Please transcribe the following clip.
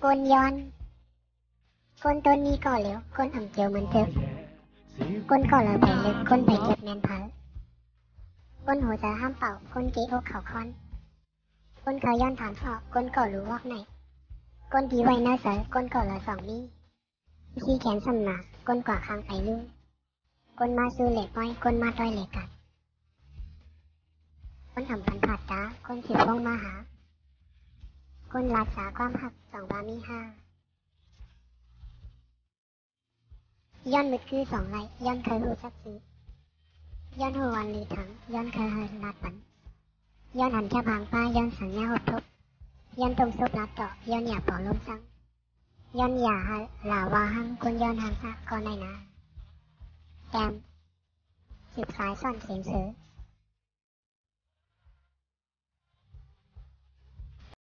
Côn yon, côn tôn ni cỏ liễu, côn ẩm chiều mượn thực. Côn cỏ lở bảy lực, côn bảy kiệt nền phở. Côn hồ giờ ham bảo, côn ký ô khảo con. Côn khờ yon thán phọ, côn cỏ lú vóc này. Côn tí vay nơ sở, côn cỏ lở sỏng mi. Khi khén sầm nả, côn quả khang phải lưu. Côn ma sư lệ voi, côn ma toi lệ cặt. Côn ẩmพันผาดจ้า cônสิบวงมาหา côn รักษาความหักสองบามีห้า ย้อนมืดคือสองไหลย้อนเคยหูสักซื้อย้อนหัววันลีถังย้อนเคยเฮินลาดปันย้อนหันแค่พางป้าย้อนสัญญาหดทบย้อนตรงซุปลาดเจาะย้อนหยาปอลมซังย้อนหยาหลาวาหังคนย้อนหันซะก็ในนาแกมสืบสายซ่อนเสียงเสือ